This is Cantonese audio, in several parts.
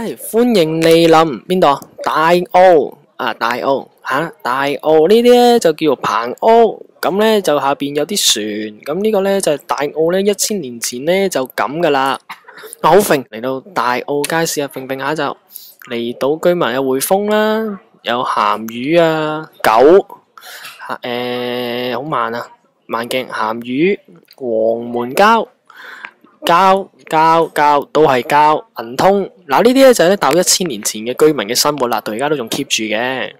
歡迎莅臨邊度？大澳啊，大澳吓，大澳呢啲咧就叫做棚屋，咁咧就下邊有啲船，咁呢個咧就係大澳咧1000年前咧就咁噶啦。好揈嚟到大澳街市啊，揈揈下就離島居民有匯豐啦，有鹹魚啊，狗，好慢啊，慢鏡鹹魚，黃門膠。膠都係膠，銀通嗱呢啲咧就係咧大約1000年前嘅居民嘅生活啦，到而家都仲 keep 住嘅。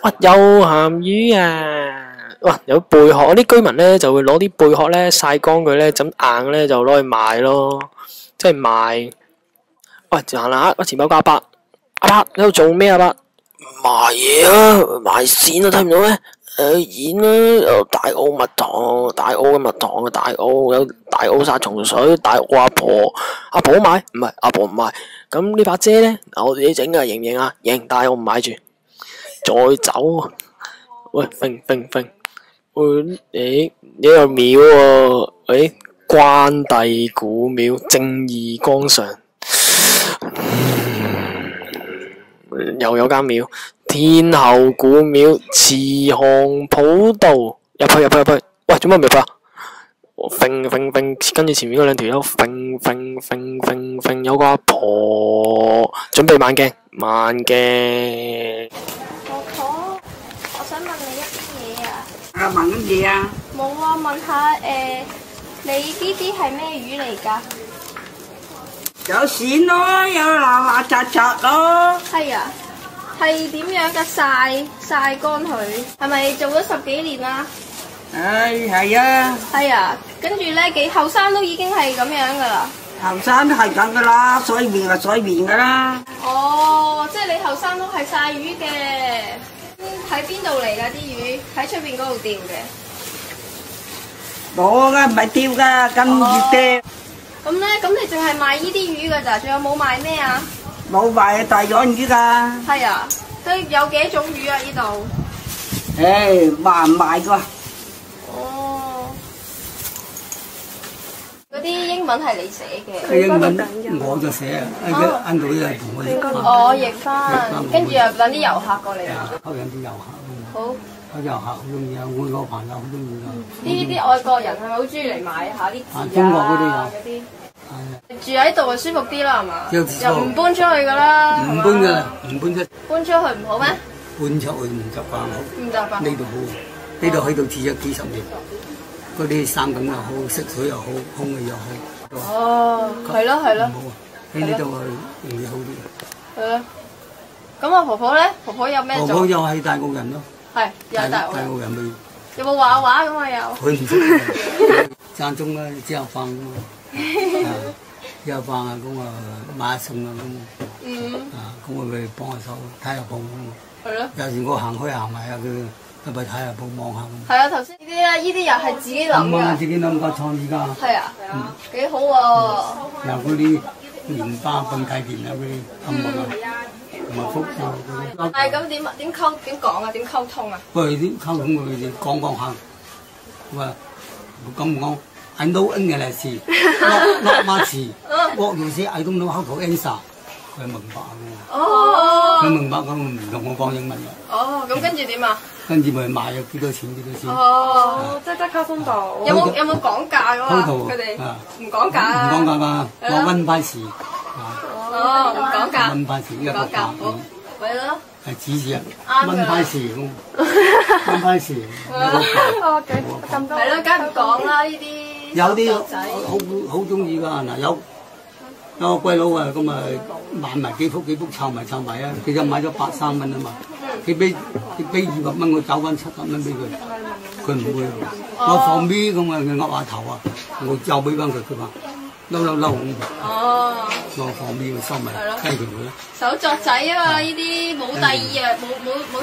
哇，有鹹魚啊！哇，有貝殼，啲居民咧就會攞啲貝殼咧曬乾佢咧，咁硬咧就攞去賣咯，即係賣。喂，行啦，我前面有個阿伯，阿伯喺度做咩啊？阿伯賣嘢啊，賣線啊，睇唔到咩？演啦，有大澳蜜糖，大澳嘅蜜糖啊，大澳有大澳殺蟲水，大澳阿婆買，唔係阿婆唔買，咁呢把遮咧，我自己整噶，型唔型啊？型，但係我唔買住，再走啊！喂，揈，呢個廟喎，關帝古廟，正義光上，又有間廟。天后古廟，慈航普道，入去，喂，做乜唔入啊？揈，跟住前面嗰兩條友揈，有個阿婆準備慢鏡。婆婆，我想問你一啲嘢啊。問乜嘢啊？冇啊，問下你呢啲係咩魚嚟㗎？有鱔咯，有嗱雜咯。係啊。係點樣嘅曬乾佢？係咪做咗10幾年啦？係啊。係啊，跟住咧幾後生都已經係咁樣噶啦。後生都係咁噶啦，水面就水面噶啦。哦，即係你後生都係曬魚嘅。喺邊度嚟㗎啲魚？喺出邊嗰度釣嘅。冇噶，唔係釣噶，咁熱嘅。咁咧，咁你淨係賣呢啲魚㗎咋？仲有冇賣咩啊？冇賣大養魚噶。係啊，都有幾種魚啊？呢度。賣唔賣噶？哦。嗰啲英文係你寫嘅。英文我就寫啊，跟住咧同我哋哦，譯翻，跟住又等啲遊客過嚟啊。吸引啲遊客。好。啲遊客好中意啊，我個朋友好中意啊。啲外國人係咪好中意嚟買下啲字啊？中國嗰啲有。住喺度就舒服啲啦，係嘛？又唔搬出去噶啦，唔搬噶啦，唔搬出。搬出去唔好咩？搬出去唔習慣好。唔習慣。呢度好，呢度喺度住咗幾10年，嗰啲生咁又好，食水又好，空氣又好。哦，係咯。唔好啊，喺呢度容易好啲。係咯。咁我婆婆咧，婆婆有咩做？婆婆又係大澳人咯。係，又係大澳人咪。有冇畫畫咁啊？有。佢唔識。間中啦，之後放。之後放啊，咁啊買餸啊咁。咁我咪幫下手睇下鋪咁。係咯。有時我行開行埋啊，佢咪睇下鋪望下咁。係啊，頭先呢啲咧，呢啲又係自己諗㗎。自己諗個創意㗎。係啊。幾好喎。有嗰啲棉花糞契田啊，嗰啲冚唪唥同埋福啊嗰啲。係咁點講啊？點溝通啊？喂，點溝通佢哋講下，話咁講。I know English, not much. What you say, I don't know how to answer. 佢明白嘅。哦。佢明白咁唔同我講英文嘅。哦，咁跟住點啊？跟住咪賣啊幾多錢？哦，即係得溝通到。有冇講價㗎嘛？佢哋唔講價啊。唔講價㗎，我温翻時。哦，唔講價。温翻時一個價。好，咪咯。係指示啊，温翻時咁，温翻時。哦，咁多。係咯，梗係唔講啦呢啲。有啲好中意㗎嗱，有個貴佬啊，咁啊買埋幾幅湊埋啊，其實買咗130蚊啊嘛，佢俾200蚊，我找翻70蚊俾佢，佢唔會，我放尾咁啊，佢噏下頭啊，我就俾翻佢，佢話嬲咁。哦。我放尾佢收埋，雞條佢啦。手作仔啊嘛，呢啲冇第二啊，冇。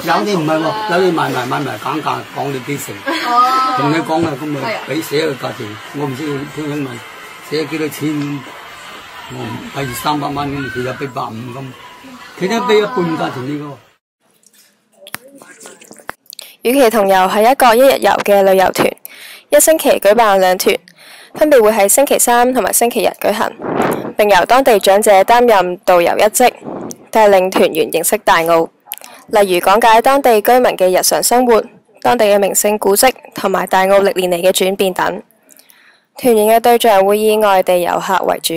有啲唔係喎，有啲買埋減價，講你幾成。哦。同你講啊，咁咪俾寫個價錢，我唔知佢聽英文，寫幾多錢，我唔譬如300蚊咁，佢就俾150咁，其他俾一半價錢呢個。與其同遊係一個1日遊嘅旅遊團，1星期舉辦2團。分別會喺星期三同埋星期日舉行，並由當地長者擔任導遊一職，帶領團員認識大澳，例如講解當地居民嘅日常生活、當地嘅名勝古蹟同埋大澳歷年嚟嘅轉變等。團員嘅對象會以外地遊客為主，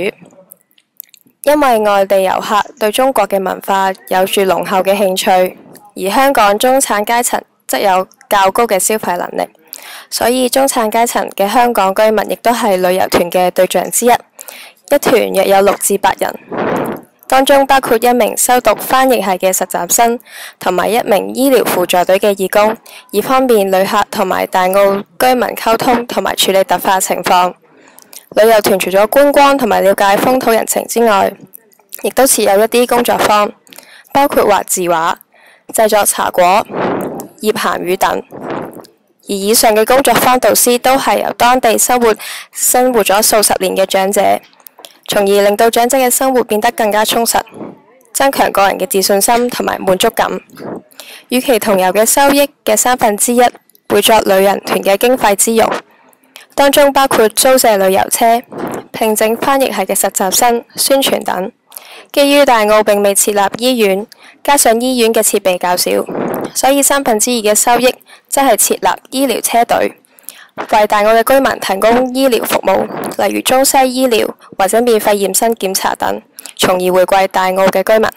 因為外地遊客對中國嘅文化有住濃厚嘅興趣，而香港中產階層則有較高嘅消費能力，所以中產階層嘅香港居民亦都係旅遊團嘅對象之一。一團約有6至8人，當中包括一名修讀翻譯系嘅實習生，同埋一名醫療輔助隊嘅義工，以方便旅客同埋大澳居民溝通同埋處理突發情況。旅遊團除咗觀光同埋了解風土人情之外，亦都設有一啲工作坊，包括畫字畫、製作茶果、醃鹹魚等。而以上嘅工作坊導師都係由當地生活咗數十年嘅長者，從而令到長者嘅生活變得更加充實，增強個人嘅自信心同埋滿足感。與其同遊嘅收益嘅1/3會作旅人團嘅經費之用，當中包括租借旅遊車、聘請翻譯系嘅實習生、宣傳等。基於大澳並未設立醫院，加上醫院嘅設備較少，所以2/3嘅收益即係設立醫療車隊，為大澳嘅居民提供醫療服務，例如中西醫療或者免費驗身檢查等，從而回饋大澳嘅居民。